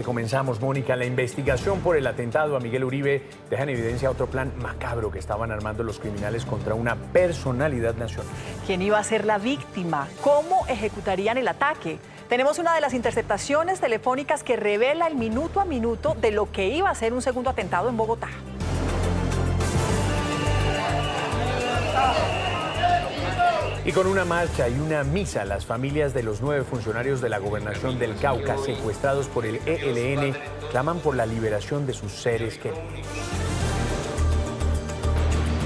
Comenzamos, Mónica. La investigación por el atentado a Miguel Uribe deja en evidencia otro plan macabro que estaban armando los criminales contra una personalidad nacional. ¿Quién iba a ser la víctima? ¿Cómo ejecutarían el ataque? Tenemos una de las interceptaciones telefónicas que revela el minuto a minuto de lo que iba a ser un segundo atentado en Bogotá. Y con una marcha y una misa, las familias de los 9 funcionarios de la Gobernación del Cauca secuestrados por el ELN claman por la liberación de sus seres queridos.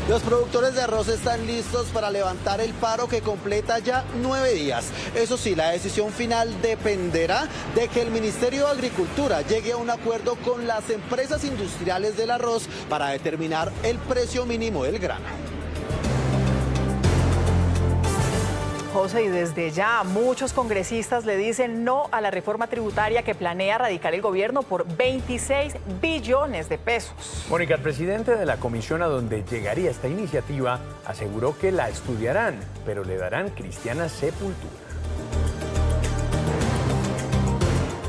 Los productores de arroz están listos para levantar el paro que completa ya 9 días. Eso sí, la decisión final dependerá de que el Ministerio de Agricultura llegue a un acuerdo con las empresas industriales del arroz para determinar el precio mínimo del grano. José, y desde ya muchos congresistas le dicen no a la reforma tributaria que planea radicar el gobierno por 26 billones de pesos. Mónica, el presidente de la comisión a donde llegaría esta iniciativa aseguró que la estudiarán, pero le darán cristiana sepultura.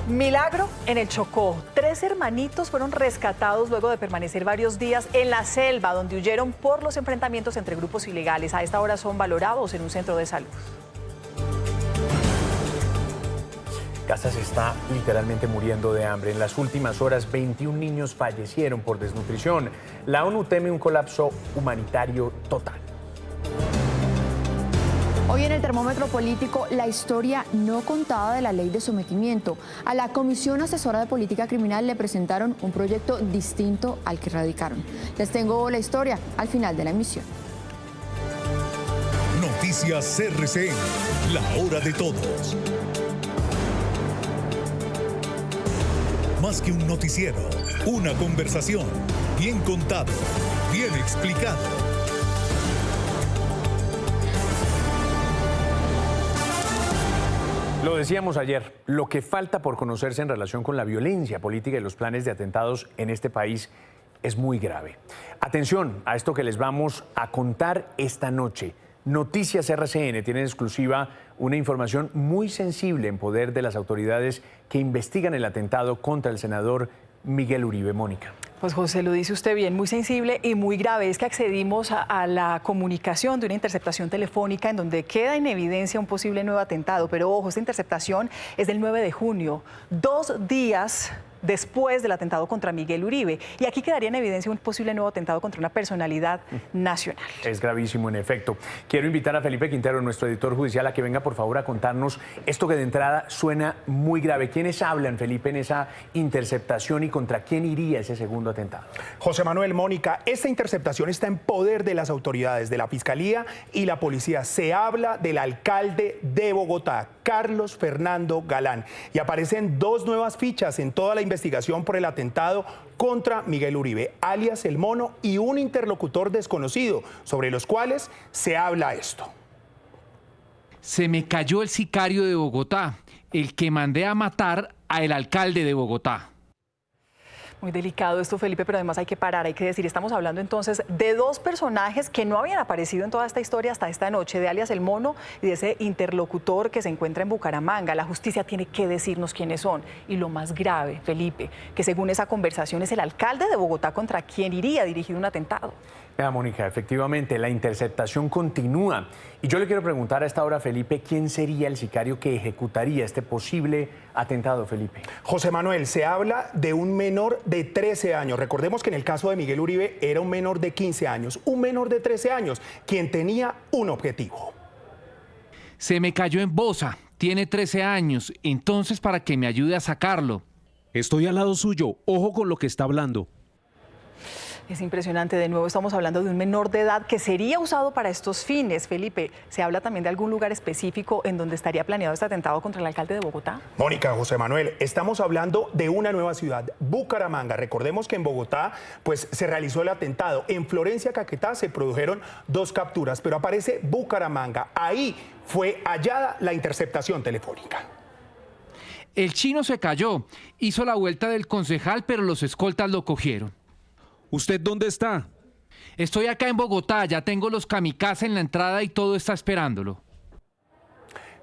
Milagro en el Chocó. 3 hermanitos fueron rescatados luego de permanecer varios días en la selva, donde huyeron por los enfrentamientos entre grupos ilegales. A esta hora son valorados en un centro de salud. Gaza se está literalmente muriendo de hambre. En las últimas horas, 21 niños fallecieron por desnutrición. La ONU teme un colapso humanitario total. Hoy en el termómetro político, la historia no contada de la ley de sometimiento. A la Comisión Asesora de Política Criminal le presentaron un proyecto distinto al que radicaron. Les tengo la historia al final de la emisión. Noticias CRCN, la hora de todos. Más que un noticiero, una conversación, bien contado, bien explicado. Lo decíamos ayer, lo que falta por conocerse en relación con la violencia política y los planes de atentados en este país es muy grave. Atención a esto que les vamos a contar esta noche. Noticias RCN tiene en exclusiva una información muy sensible en poder de las autoridades que investigan el atentado contra el senador Miguel Uribe. Mónica. Pues José, lo dice usted bien, muy sensible y muy grave. Es que accedimos a la comunicación de una interceptación telefónica en donde queda en evidencia un posible nuevo atentado. Pero ojo, esta interceptación es del 9 de junio, 2 días después del atentado contra Miguel Uribe. Y aquí quedaría en evidencia un posible nuevo atentado contra una personalidad nacional. Es gravísimo, en efecto. Quiero invitar a Felipe Quintero, nuestro editor judicial, a que venga, por favor, a contarnos esto que de entrada suena muy grave. ¿Quiénes hablan, Felipe, en esa interceptación y contra quién iría ese segundo atentado? José Manuel, Mónica, esta interceptación está en poder de las autoridades de la Fiscalía y la Policía. Se habla del alcalde de Bogotá, Carlos Fernando Galán. Y aparecen 2 nuevas fichas en toda la investigación por el atentado contra Miguel Uribe, alias El Mono, y un interlocutor desconocido, sobre los cuales se habla esto. Se me cayó el sicario de Bogotá, el que mandé a matar al alcalde de Bogotá. Muy delicado esto, Felipe, pero además hay que parar, hay que decir, estamos hablando entonces de 2 personajes que no habían aparecido en toda esta historia hasta esta noche, de alias El Mono y de ese interlocutor que se encuentra en Bucaramanga. La justicia tiene que decirnos quiénes son. Y lo más grave, Felipe, que según esa conversación es el alcalde de Bogotá contra quien iría dirigido un atentado. Vea, Mónica, efectivamente, la interceptación continúa. Y yo le quiero preguntar a esta hora, Felipe, ¿quién sería el sicario que ejecutaría este posible atentado, Felipe? José Manuel, se habla de un menor de 13 años. Recordemos que en el caso de Miguel Uribe era un menor de 15 años, un menor de 13 años, quien tenía un objetivo. Se me cayó en Bosa, tiene 13 años, entonces para que me ayude a sacarlo. Estoy al lado suyo, ojo con lo que está hablando. Es impresionante, de nuevo estamos hablando de un menor de edad que sería usado para estos fines. Felipe, ¿se habla también de algún lugar específico en donde estaría planeado este atentado contra el alcalde de Bogotá? Mónica, José Manuel, estamos hablando de una nueva ciudad, Bucaramanga. Recordemos que en Bogotá pues, se realizó el atentado. En Florencia, Caquetá, se produjeron 2 capturas, pero aparece Bucaramanga. Ahí fue hallada la interceptación telefónica. El chino se cayó, hizo la vuelta del concejal, pero los escoltas lo cogieron. ¿Usted dónde está? Estoy acá en Bogotá, ya tengo los kamikazes en la entrada y todo está esperándolo.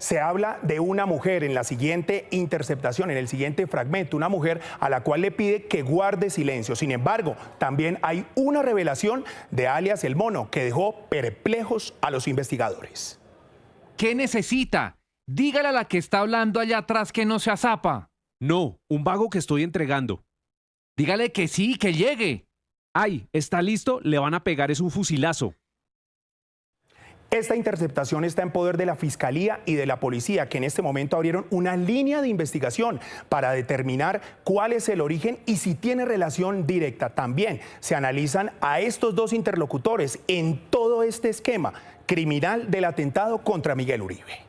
Se habla de una mujer en la siguiente interceptación, en el siguiente fragmento, una mujer a la cual le pide que guarde silencio. Sin embargo, también hay una revelación de alias El Mono que dejó perplejos a los investigadores. ¿Qué necesita? Dígale a la que está hablando allá atrás que no se azapa. No, un vago que estoy entregando. Dígale que sí, que llegue. Ay, ¿está listo? Le van a pegar, es un fusilazo. Esta interceptación está en poder de la Fiscalía y de la Policía, que en este momento abrieron una línea de investigación para determinar cuál es el origen y si tiene relación directa. También se analizan a estos dos interlocutores en todo este esquema criminal del atentado contra Miguel Uribe.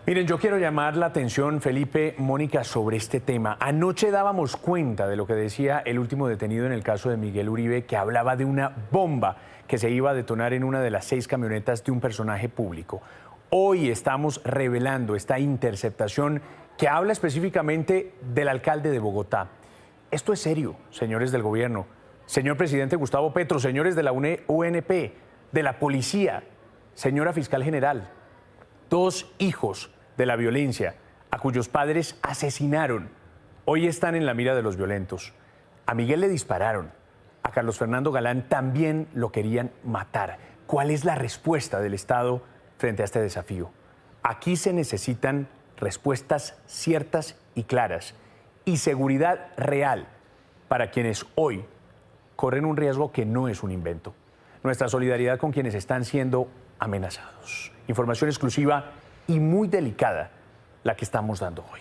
Miren, yo quiero llamar la atención, Felipe, Mónica, sobre este tema. Anoche dábamos cuenta de lo que decía el último detenido en el caso de Miguel Uribe, que hablaba de una bomba que se iba a detonar en una de las 6 camionetas de un personaje público. Hoy estamos revelando esta interceptación que habla específicamente del alcalde de Bogotá. Esto es serio, señores del gobierno, señor presidente Gustavo Petro, señores de la UNP, de la policía, señora fiscal general. 2 hijos de la violencia a cuyos padres asesinaron, hoy están en la mira de los violentos. A Miguel le dispararon, a Carlos Fernando Galán también lo querían matar. ¿Cuál es la respuesta del Estado frente a este desafío? Aquí se necesitan respuestas ciertas y claras y seguridad real para quienes hoy corren un riesgo que no es un invento. Nuestra solidaridad con quienes están siendo amenazados. Información exclusiva y muy delicada la que estamos dando hoy.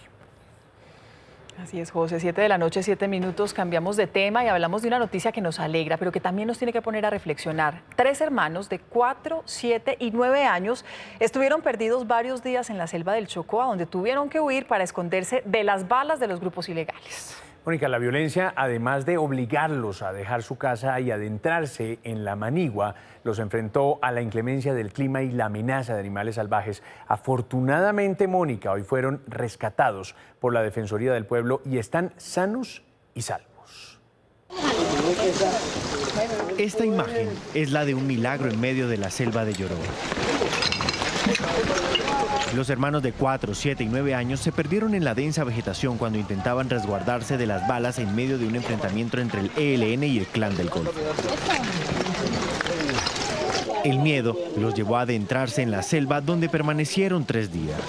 Así es, José, 7 de la noche, 7 minutos, cambiamos de tema y hablamos de una noticia que nos alegra, pero que también nos tiene que poner a reflexionar. 3 hermanos de 4, 7 y 9 años estuvieron perdidos varios días en la selva del Chocó, a donde tuvieron que huir para esconderse de las balas de los grupos ilegales. Mónica, la violencia, además de obligarlos a dejar su casa y adentrarse en la manigua, los enfrentó a la inclemencia del clima y la amenaza de animales salvajes. Afortunadamente, Mónica, hoy fueron rescatados por la Defensoría del Pueblo y están sanos y salvos. Esta imagen es la de un milagro en medio de la selva de Yoró. Los hermanos de 4, 7 y 9 años se perdieron en la densa vegetación cuando intentaban resguardarse de las balas en medio de un enfrentamiento entre el ELN y el Clan del Golfo. El miedo los llevó a adentrarse en la selva, donde permanecieron 3 días.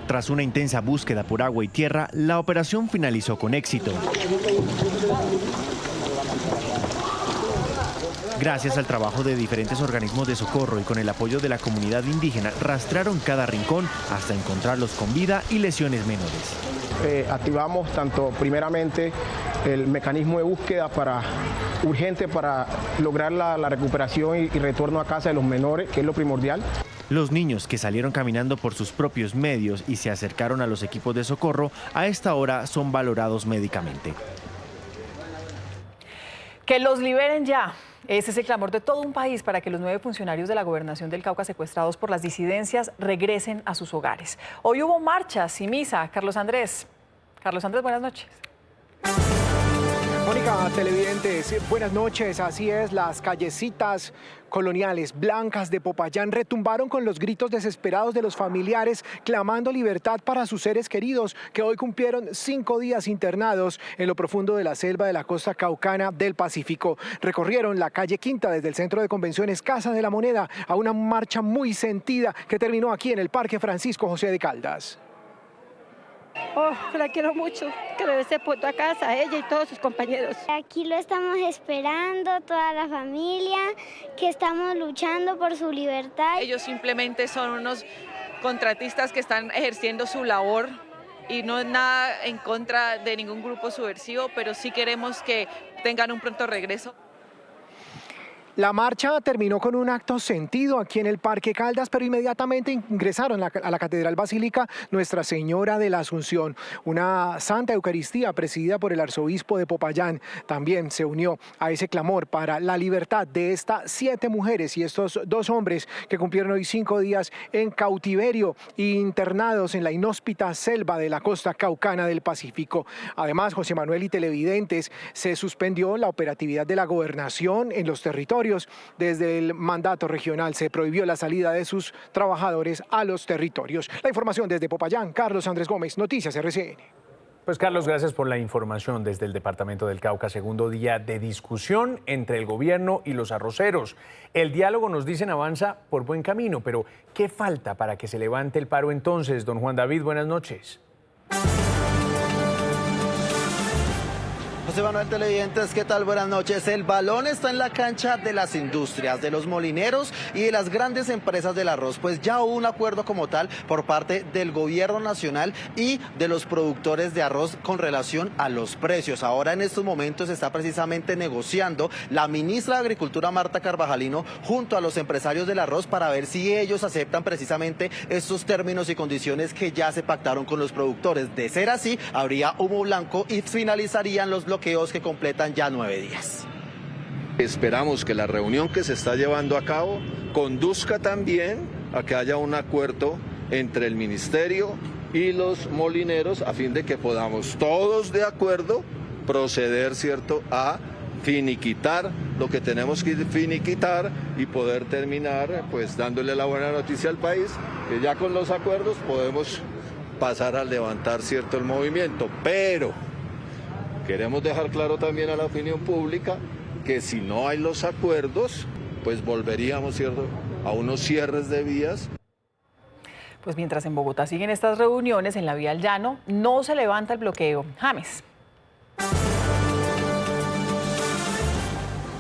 Tras una intensa búsqueda por agua y tierra, la operación finalizó con éxito. Gracias al trabajo de diferentes organismos de socorro y con el apoyo de la comunidad indígena, rastrearon cada rincón hasta encontrarlos con vida y lesiones menores. Activamos tanto primeramente el mecanismo de búsqueda urgente para lograr la recuperación y retorno a casa de los menores, que es lo primordial. Los niños que salieron caminando por sus propios medios y se acercaron a los equipos de socorro, a esta hora son valorados médicamente. Que los liberen ya. Ese es el clamor de todo un país para que los 9 funcionarios de la Gobernación del Cauca secuestrados por las disidencias regresen a sus hogares. Hoy hubo marchas y misa. Carlos Andrés, buenas noches. Mónica, televidentes, buenas noches. Así es, las callecitas coloniales blancas de Popayán retumbaron con los gritos desesperados de los familiares clamando libertad para sus seres queridos que hoy cumplieron 5 días internados en lo profundo de la selva de la costa caucana del Pacífico. Recorrieron la calle Quinta desde el centro de convenciones Casa de la Moneda a una marcha muy sentida que terminó aquí en el Parque Francisco José de Caldas. Oh, la quiero mucho, que regrese pronto a casa, ella y todos sus compañeros. Aquí lo estamos esperando, toda la familia, que estamos luchando por su libertad. Ellos simplemente son unos contratistas que están ejerciendo su labor y no es nada en contra de ningún grupo subversivo, pero sí queremos que tengan un pronto regreso. La marcha terminó con un acto sentido aquí en el Parque Caldas, pero inmediatamente ingresaron a la Catedral Basílica Nuestra Señora de la Asunción. Una Santa Eucaristía presidida por el arzobispo de Popayán también se unió a ese clamor para la libertad de estas 7 mujeres y estos 2 hombres que cumplieron hoy 5 días en cautiverio e internados en la inhóspita selva de la costa caucana del Pacífico. Además, José Manuel y televidentes, se suspendió la operatividad de la gobernación en los territorios territorios. Desde el mandato regional se prohibió la salida de sus trabajadores a los territorios. La información desde Popayán, Carlos Andrés Gómez, Noticias RCN. Pues Carlos, gracias por la información desde el departamento del Cauca. Segundo día de discusión entre el gobierno y los arroceros. El diálogo, nos dicen, avanza por buen camino, pero ¿qué falta para que se levante el paro entonces? Don Juan David, buenas noches. José Manuel, televidentes, ¿qué tal? Buenas noches. El balón está en la cancha de las industrias, de los molineros y de las grandes empresas del arroz, pues ya hubo un acuerdo como tal por parte del gobierno nacional y de los productores de arroz con relación a los precios. Ahora en estos momentos está precisamente negociando la ministra de Agricultura, Marta Carvajalino, junto a los empresarios del arroz para ver si ellos aceptan precisamente estos términos y condiciones que ya se pactaron con los productores. De ser así, habría humo blanco y finalizarían los bloqueos que completan ya 9 días. Esperamos que la reunión que se está llevando a cabo conduzca también a que haya un acuerdo entre el ministerio y los molineros a fin de que podamos todos de acuerdo proceder, ¿cierto?, a finiquitar lo que tenemos que finiquitar y poder terminar pues dándole la buena noticia al país, que ya con los acuerdos podemos pasar a levantar, ¿cierto?, el movimiento. Pero queremos dejar claro también a la opinión pública que si no hay los acuerdos, pues volveríamos, ¿cierto?, a unos cierres de vías. Pues mientras en Bogotá siguen estas reuniones en la vía al llano, no se levanta el bloqueo. James.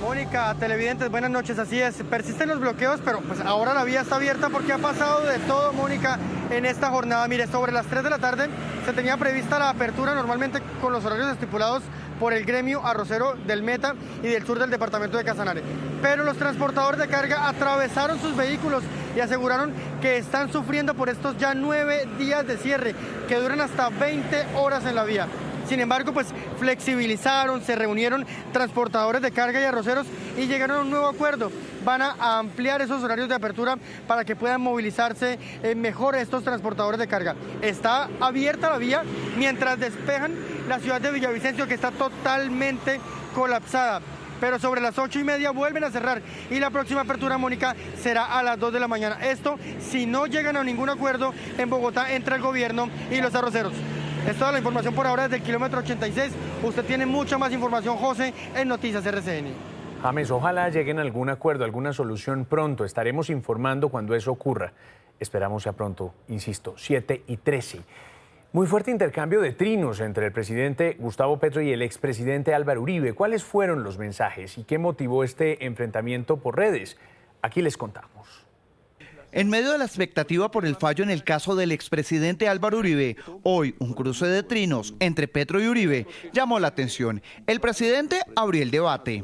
Mónica, televidentes, buenas noches. Así es, persisten los bloqueos, pero pues ahora la vía está abierta porque ha pasado de todo, Mónica, en esta jornada. Mire, sobre las 3 de la tarde se tenía prevista la apertura normalmente con los horarios estipulados por el gremio arrocero del Meta y del sur del departamento de Casanare. Pero los transportadores de carga atravesaron sus vehículos y aseguraron que están sufriendo por estos ya 9 días de cierre, que duran hasta 20 horas en la vía. Sin embargo, pues flexibilizaron, se reunieron transportadores de carga y arroceros y llegaron a un nuevo acuerdo. Van a ampliar esos horarios de apertura para que puedan movilizarse mejor estos transportadores de carga. Está abierta la vía mientras despejan la ciudad de Villavicencio, que está totalmente colapsada. Pero sobre las 8:30 vuelven a cerrar y la próxima apertura, Mónica, será a las 2 de la mañana. Esto si no llegan a ningún acuerdo en Bogotá entre el gobierno y los arroceros. Es toda la información por ahora desde el kilómetro 86. Usted tiene mucha más información, José, en Noticias RCN. James, ojalá lleguen a algún acuerdo, alguna solución pronto. Estaremos informando cuando eso ocurra. Esperamos sea pronto, insisto, 7:13. Muy fuerte intercambio de trinos entre el presidente Gustavo Petro y el expresidente Álvaro Uribe. ¿Cuáles fueron los mensajes y qué motivó este enfrentamiento por redes? Aquí les contamos. En medio de la expectativa por el fallo en el caso del expresidente Álvaro Uribe, hoy un cruce de trinos entre Petro y Uribe llamó la atención. El presidente abrió el debate.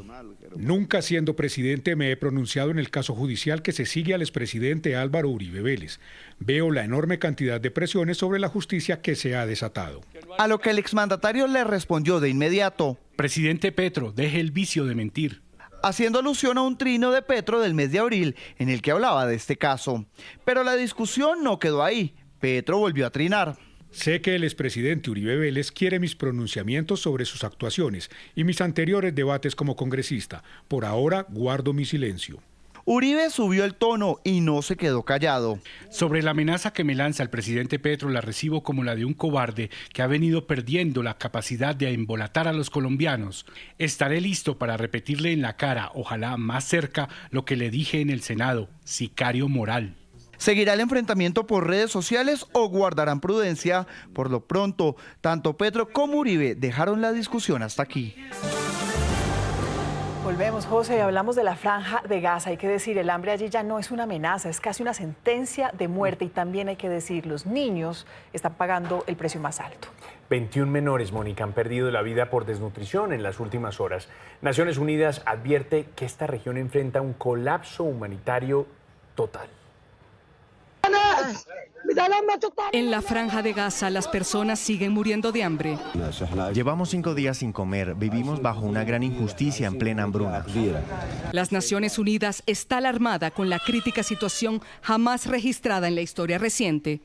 Nunca siendo presidente me he pronunciado en el caso judicial que se sigue al expresidente Álvaro Uribe Vélez. Veo la enorme cantidad de presiones sobre la justicia que se ha desatado. A lo que el exmandatario le respondió de inmediato: Presidente Petro, deje el vicio de mentir. Haciendo alusión a un trino de Petro del mes de abril en el que hablaba de este caso. Pero la discusión no quedó ahí. Petro volvió a trinar. Sé que el expresidente Uribe Vélez quiere mis pronunciamientos sobre sus actuaciones y mis anteriores debates como congresista. Por ahora guardo mi silencio. Uribe subió el tono y no se quedó callado. Sobre la amenaza que me lanza el presidente Petro la recibo como la de un cobarde que ha venido perdiendo la capacidad de embolatar a los colombianos. Estaré listo para repetirle en la cara, ojalá más cerca, lo que le dije en el Senado: sicario moral. ¿Seguirá el enfrentamiento por redes sociales o guardarán prudencia? Por lo pronto, tanto Petro como Uribe dejaron la discusión hasta aquí. Volvemos, José, hablamos de la Franja de Gaza. Hay que decir, el hambre allí ya no es una amenaza, es casi una sentencia de muerte. Y también hay que decir, los niños están pagando el precio más alto. 21 menores, Mónica, han perdido la vida por desnutrición en las últimas horas. Naciones Unidas advierte que esta región enfrenta un colapso humanitario total. En la Franja de Gaza, las personas siguen muriendo de hambre. Llevamos 5 días sin comer, vivimos bajo una gran injusticia en plena hambruna. Las Naciones Unidas está alarmada con la crítica situación jamás registrada en la historia reciente.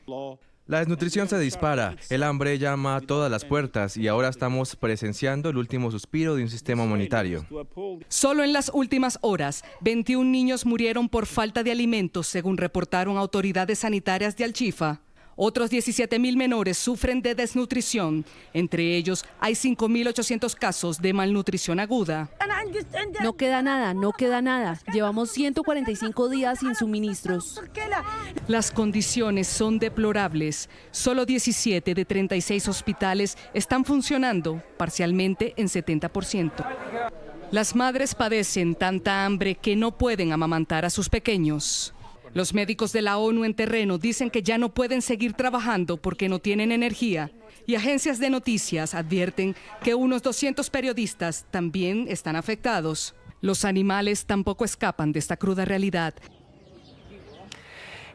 La desnutrición se dispara, el hambre llama a todas las puertas y ahora estamos presenciando el último suspiro de un sistema humanitario. Solo en las últimas horas, 21 niños murieron por falta de alimentos, según reportaron autoridades sanitarias de Al-Shifa. Otros 17.000 menores sufren de desnutrición. Entre ellos, hay 5.800 casos de malnutrición aguda. No queda nada, no queda nada. Llevamos 145 días sin suministros. Las condiciones son deplorables. Solo 17 de 36 hospitales están funcionando, parcialmente en 70%. Las madres padecen tanta hambre que no pueden amamantar a sus pequeños. Los médicos de la ONU en terreno dicen que ya no pueden seguir trabajando porque no tienen energía. Y agencias de noticias advierten que unos 200 periodistas también están afectados. Los animales tampoco escapan de esta cruda realidad.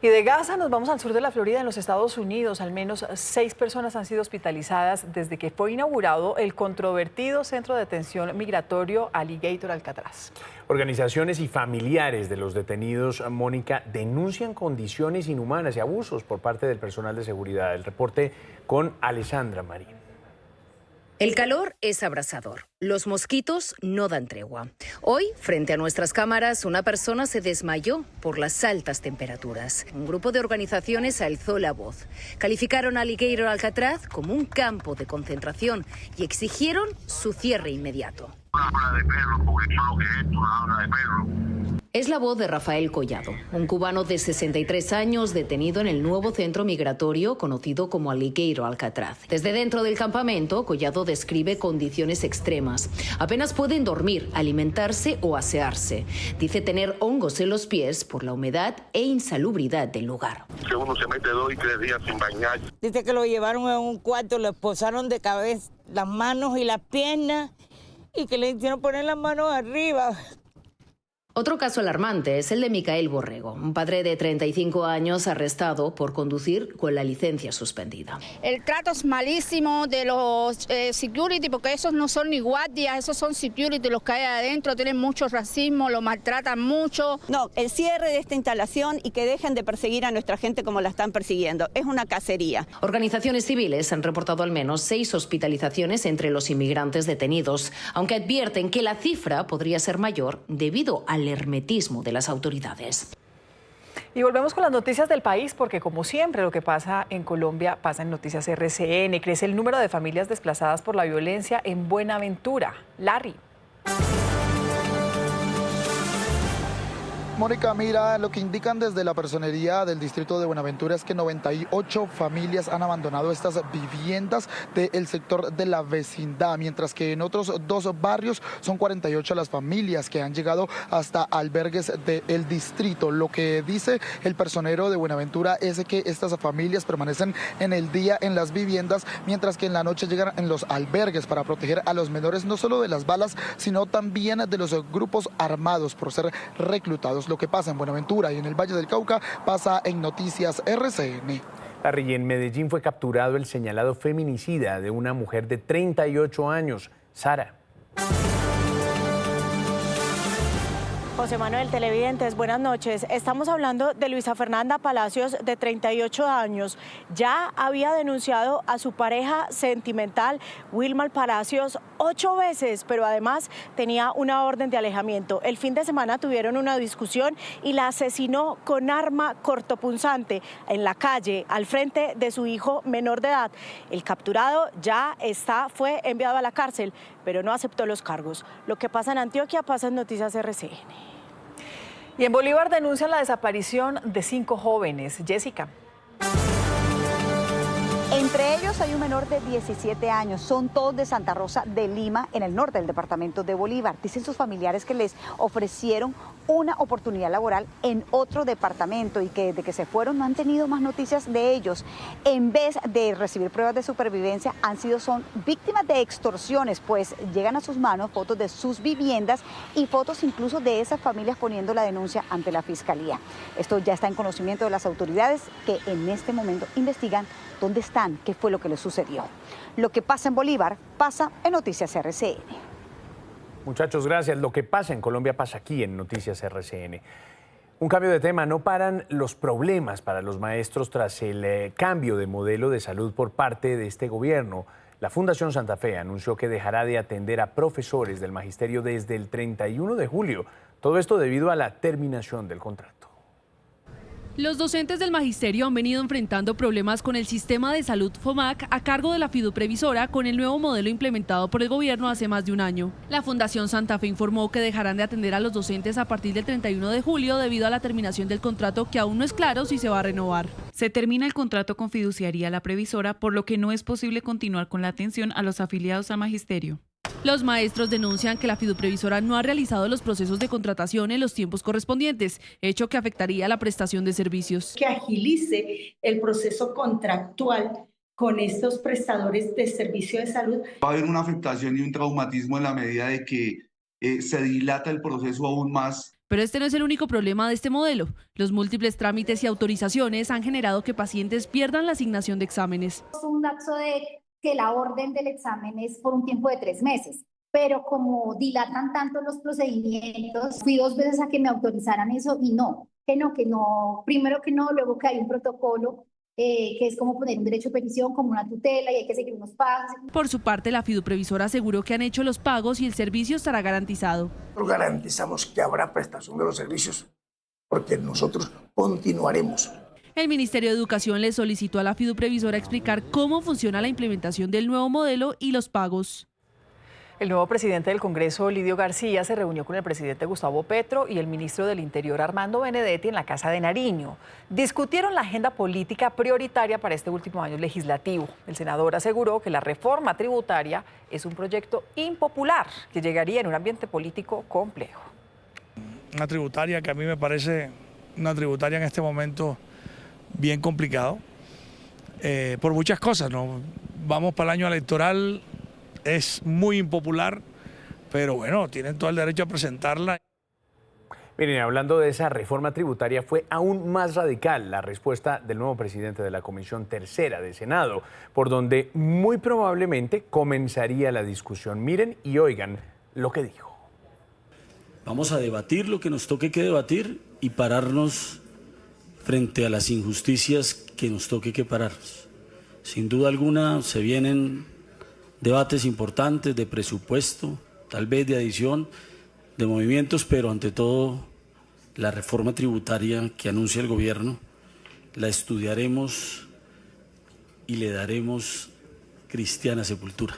Y de Gaza nos vamos al sur de la Florida, en los Estados Unidos. Al menos 6 personas han sido hospitalizadas desde que fue inaugurado el controvertido centro de detención migratorio Alligator Alcatraz. Organizaciones y familiares de los detenidos, Mónica, denuncian condiciones inhumanas y abusos por parte del personal de seguridad. El reporte con Alessandra Marín. El calor es abrasador. Los mosquitos no dan tregua. Hoy, frente a nuestras cámaras, una persona se desmayó por las altas temperaturas. Un grupo de organizaciones alzó la voz. Calificaron a Alligator Alcatraz como un campo de concentración y exigieron su cierre inmediato. Es la voz de Rafael Collado, un cubano de 63 años detenido en el nuevo centro migratorio conocido como Alligator Alcatraz. Desde dentro del campamento, Collado describe condiciones extremas. Apenas pueden dormir, alimentarse o asearse. Dice tener hongos en los pies por la humedad e insalubridad del lugar. Que uno se mete 2 y 3 días sin bañar. Dice que lo llevaron a un cuarto, le posaron de cabeza las manos y las piernas y que le hicieron poner las manos arriba. Otro caso alarmante es el de Micael Borrego, un padre de 35 años arrestado por conducir con la licencia suspendida. El trato es malísimo de los security, porque esos no son ni guardias, esos son security, los que hay adentro, tienen mucho racismo, lo maltratan mucho. No, el cierre de esta instalación y que dejen de perseguir a nuestra gente como la están persiguiendo. Es una cacería. Organizaciones civiles han reportado al menos 6 hospitalizaciones entre los inmigrantes detenidos, aunque advierten que la cifra podría ser mayor debido al hermetismo de las autoridades. Y volvemos con las noticias del país, porque como siempre lo que pasa en Colombia pasa en Noticias RCN. Crece el número de familias desplazadas por la violencia en Buenaventura. Larry. Mónica, mira, lo que indican desde la personería del distrito de Buenaventura es que 98 familias han abandonado estas viviendas del sector de la vecindad, mientras que en otros 2 barrios son 48 las familias que han llegado hasta albergues del distrito. Lo que dice el personero de Buenaventura es que estas familias permanecen en el día en las viviendas, mientras que en la noche llegan en los albergues para proteger a los menores no solo de las balas, sino también de los grupos armados por ser reclutados. Lo que pasa en Buenaventura y en el Valle del Cauca pasa en Noticias RCN. Larry, en Medellín fue capturado el señalado feminicida de una mujer de 38 años, Sara. José Manuel, televidentes, buenas noches. Estamos hablando de Luisa Fernanda Palacios, de 38 años. Ya había denunciado a su pareja sentimental, Wilmar Palacios, 8 veces, pero además tenía una orden de alejamiento. El fin de semana tuvieron una discusión y la asesinó con arma cortopunzante en la calle, al frente de su hijo menor de edad. El capturado ya fue enviado a la cárcel, pero no aceptó los cargos. Lo que pasa en Antioquia pasa en Noticias RCN. Y en Bolívar denuncian la desaparición de 5 jóvenes. Jessica. Entre ellos hay un menor de 17 años, son todos de Santa Rosa de Lima, en el norte del departamento de Bolívar. Dicen sus familiares que les ofrecieron una oportunidad laboral en otro departamento y que desde que se fueron no han tenido más noticias de ellos. En vez de recibir pruebas de supervivencia, son víctimas de extorsiones, pues llegan a sus manos fotos de sus viviendas y fotos incluso de esas familias poniendo la denuncia ante la Fiscalía. Esto ya está en conocimiento de las autoridades, que en este momento investigan dónde están, qué fue lo que les sucedió. Lo que pasa en Bolívar pasa en Noticias RCN. Muchachos, gracias. Lo que pasa en Colombia pasa aquí en Noticias RCN. Un cambio de tema, no paran los problemas para los maestros tras el cambio de modelo de salud por parte de este gobierno. La Fundación Santa Fe anunció que dejará de atender a profesores del magisterio desde el 31 de julio. Todo esto debido a la terminación del contrato. Los docentes del magisterio han venido enfrentando problemas con el sistema de salud FOMAC a cargo de la fiduprevisora con el nuevo modelo implementado por el gobierno hace más de un año. La Fundación Santa Fe informó que dejarán de atender a los docentes a partir del 31 de julio debido a la terminación del contrato, que aún no es claro si se va a renovar. Se termina el contrato con Fiduciaría La Previsora, por lo que no es posible continuar con la atención a los afiliados al magisterio. Los maestros denuncian que la fiduprevisora no ha realizado los procesos de contratación en los tiempos correspondientes, hecho que afectaría la prestación de servicios. Que agilice el proceso contractual con estos prestadores de servicio de salud. Va a haber una afectación y un traumatismo en la medida de que se dilata el proceso aún más. Pero este no es el único problema de este modelo. Los múltiples trámites y autorizaciones han generado que pacientes pierdan la asignación de exámenes. Un lapso de que la orden del examen es por un tiempo de 3 meses, pero como dilatan tanto los procedimientos, fui 2 veces a que me autorizaran eso y que no, primero que no, luego que hay un protocolo que es como poner un derecho de petición, como una tutela, y hay que seguir unos pasos. Por su parte, la fiduprevisora aseguró que han hecho los pagos y el servicio estará garantizado. Garantizamos que habrá prestación de los servicios, porque nosotros continuaremos. El Ministerio de Educación le solicitó a la fiduprevisora explicar cómo funciona la implementación del nuevo modelo y los pagos. El nuevo presidente del Congreso, Lidio García, se reunió con el presidente Gustavo Petro y el ministro del Interior, Armando Benedetti, en la Casa de Nariño. Discutieron la agenda política prioritaria para este último año legislativo. El senador aseguró que la reforma tributaria es un proyecto impopular que llegaría en un ambiente político complejo. Una tributaria que a mí me parece una tributaria en este momento bien complicado, por muchas cosas, ¿no? Vamos para el año electoral, es muy impopular, pero bueno, tienen todo el derecho a presentarla. Miren, hablando de esa reforma tributaria, fue aún más radical la respuesta del nuevo presidente de la Comisión Tercera del Senado, por donde muy probablemente comenzaría la discusión. Miren y oigan lo que dijo. Vamos a debatir lo que nos toque que debatir y pararnos frente a las injusticias que nos toque que pararnos. Sin duda alguna se vienen debates importantes de presupuesto, tal vez de adición, de movimientos, pero ante todo la reforma tributaria que anuncia el gobierno, la estudiaremos y le daremos cristiana sepultura.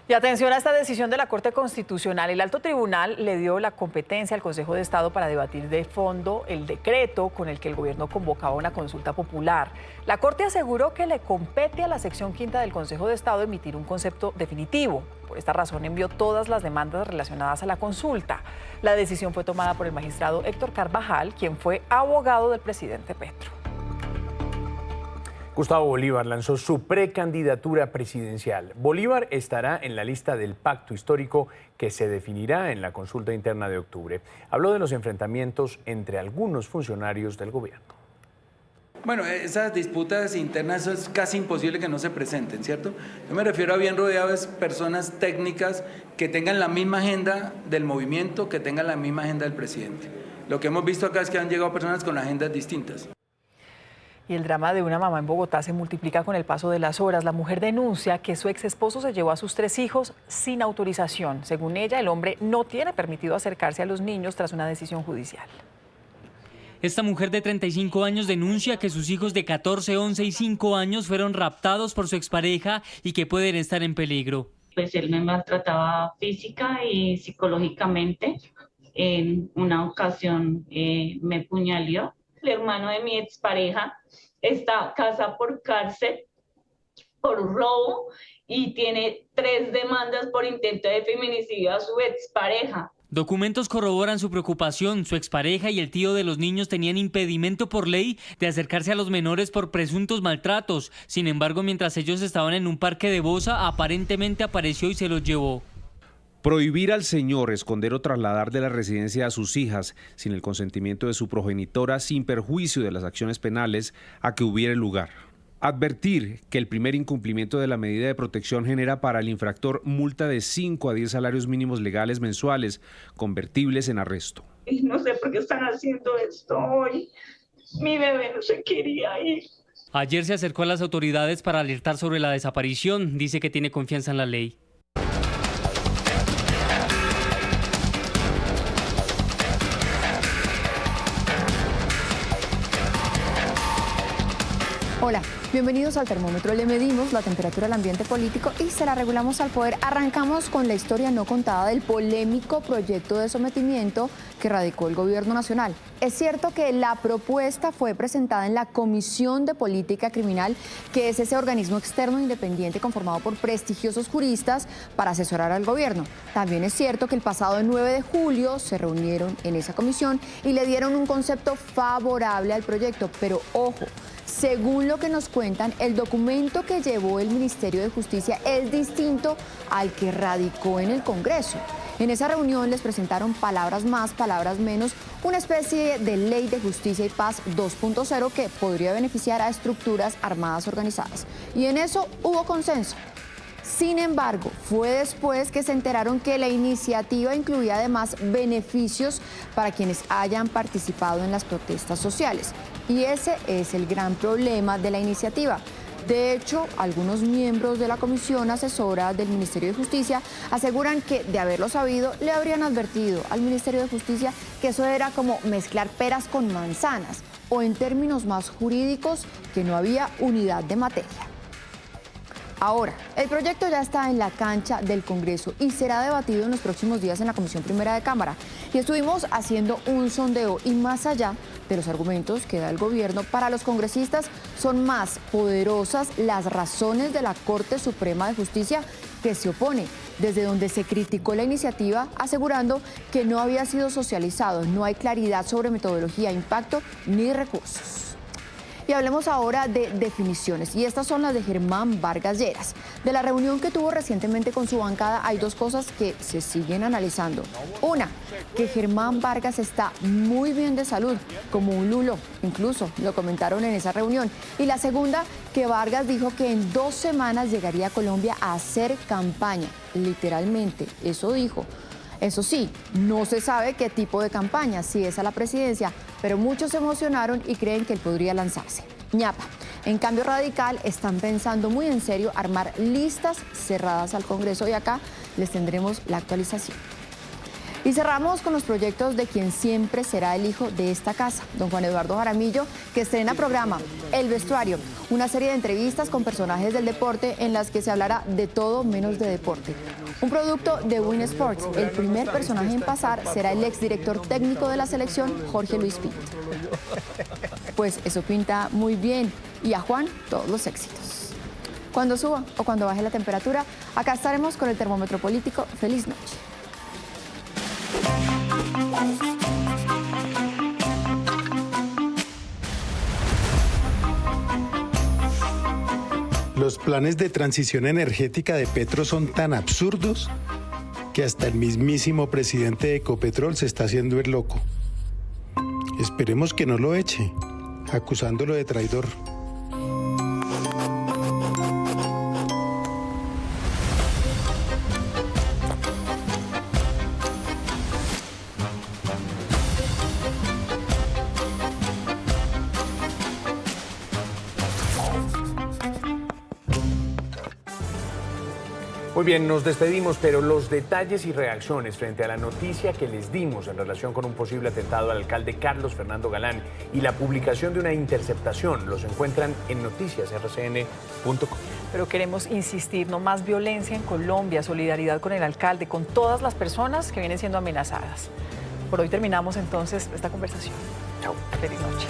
Y atención a esta decisión de la Corte Constitucional. El Alto Tribunal le dio la competencia al Consejo de Estado para debatir de fondo el decreto con el que el gobierno convocaba una consulta popular. La Corte aseguró que le compete a la sección quinta del Consejo de Estado emitir un concepto definitivo. Por esta razón envió todas las demandas relacionadas a la consulta. La decisión fue tomada por el magistrado Héctor Carvajal, quien fue abogado del presidente Petro. Gustavo Bolívar lanzó su precandidatura presidencial. Bolívar estará en la lista del pacto histórico que se definirá en la consulta interna de octubre. Habló de los enfrentamientos entre algunos funcionarios del gobierno. Bueno, esas disputas internas, eso es casi imposible que no se presenten, ¿cierto? Yo me refiero a bien rodeadas personas técnicas que tengan la misma agenda del movimiento, que tengan la misma agenda del presidente. Lo que hemos visto acá es que han llegado personas con agendas distintas. Y el drama de una mamá en Bogotá se multiplica con el paso de las horas. La mujer denuncia que su ex esposo se llevó a sus 3 hijos sin autorización. Según ella, el hombre no tiene permitido acercarse a los niños tras una decisión judicial. Esta mujer de 35 años denuncia que sus hijos de 14, 11 y 5 años fueron raptados por su expareja y que pueden estar en peligro. Pues él me maltrataba física y psicológicamente. En una ocasión me puñaleó. El hermano de mi expareja está casa por cárcel por robo y tiene 3 demandas por intento de feminicidio a su expareja. Documentos corroboran su preocupación. Su expareja y el tío de los niños tenían impedimento por ley de acercarse a los menores por presuntos maltratos. Sin embargo, mientras ellos estaban en un parque de Bosa, aparentemente apareció y se los llevó. Prohibir al señor esconder o trasladar de la residencia a sus hijas sin el consentimiento de su progenitora, sin perjuicio de las acciones penales a que hubiere lugar. Advertir que el primer incumplimiento de la medida de protección genera para el infractor multa de 5 a 10 salarios mínimos legales mensuales, convertibles en arresto. Y no sé por qué están haciendo esto hoy. Mi bebé no se quería ir. Ayer se acercó a las autoridades para alertar sobre la desaparición. Dice que tiene confianza en la ley. Hola, bienvenidos al Termómetro. Le medimos la temperatura del ambiente político y se la regulamos al poder. Arrancamos con la historia no contada del polémico proyecto de sometimiento que radicó el Gobierno Nacional. Es cierto que la propuesta fue presentada en la Comisión de Política Criminal, que es ese organismo externo independiente conformado por prestigiosos juristas para asesorar al gobierno. También es cierto que el pasado 9 de julio se reunieron en esa comisión y le dieron un concepto favorable al proyecto, pero ojo, según lo que nos cuentan, el documento que llevó el Ministerio de Justicia es distinto al que radicó en el Congreso. En esa reunión les presentaron palabras más, palabras menos, una especie de ley de justicia y paz 2.0 que podría beneficiar a estructuras armadas organizadas. Y en eso hubo consenso. Sin embargo, fue después que se enteraron que la iniciativa incluía además beneficios para quienes hayan participado en las protestas sociales. Y ese es el gran problema de la iniciativa. De hecho, algunos miembros de la Comisión Asesora del Ministerio de Justicia aseguran que, de haberlo sabido, le habrían advertido al Ministerio de Justicia que eso era como mezclar peras con manzanas, o en términos más jurídicos, que no había unidad de materia. Ahora, el proyecto ya está en la cancha del Congreso y será debatido en los próximos días en la Comisión Primera de Cámara. Y estuvimos haciendo un sondeo y más allá de los argumentos que da el gobierno, para los congresistas son más poderosas las razones de la Corte Suprema de Justicia, que se opone, desde donde se criticó la iniciativa asegurando que no había sido socializado, no hay claridad sobre metodología, impacto ni recursos. Y hablemos ahora de definiciones, y estas son las de Germán Vargas Lleras. De la reunión que tuvo recientemente con su bancada hay dos cosas que se siguen analizando. Una, que Germán Vargas está muy bien de salud, como un lulo, incluso lo comentaron en esa reunión. Y la segunda, que Vargas dijo que en 2 semanas llegaría a Colombia a hacer campaña, literalmente, eso dijo. Eso sí, no se sabe qué tipo de campaña, si es a la presidencia, pero muchos se emocionaron y creen que él podría lanzarse. Ñapa. En Cambio Radical están pensando muy en serio armar listas cerradas al Congreso y acá les tendremos la actualización. Y cerramos con los proyectos de quien siempre será el hijo de esta casa, don Juan Eduardo Jaramillo, que estrena programa El Vestuario, una serie de entrevistas con personajes del deporte en las que se hablará de todo menos de deporte. Un producto de Win Sports. El primer personaje en pasar será el exdirector técnico de la selección, Jorge Luis Pinto. Pues eso pinta muy bien. Y a Juan, todos los éxitos. Cuando suba o cuando baje la temperatura, acá estaremos con el termómetro político. Feliz noche. Los planes de transición energética de Petro son tan absurdos que hasta el mismísimo presidente de Ecopetrol se está haciendo el loco. Esperemos que no lo eche, acusándolo de traidor. Muy bien, nos despedimos, pero los detalles y reacciones frente a la noticia que les dimos en relación con un posible atentado al alcalde Carlos Fernando Galán y la publicación de una interceptación los encuentran en noticiasrcn.com. Pero queremos insistir, no más violencia en Colombia, solidaridad con el alcalde, con todas las personas que vienen siendo amenazadas. Por hoy terminamos entonces esta conversación. Chao. Feliz noche.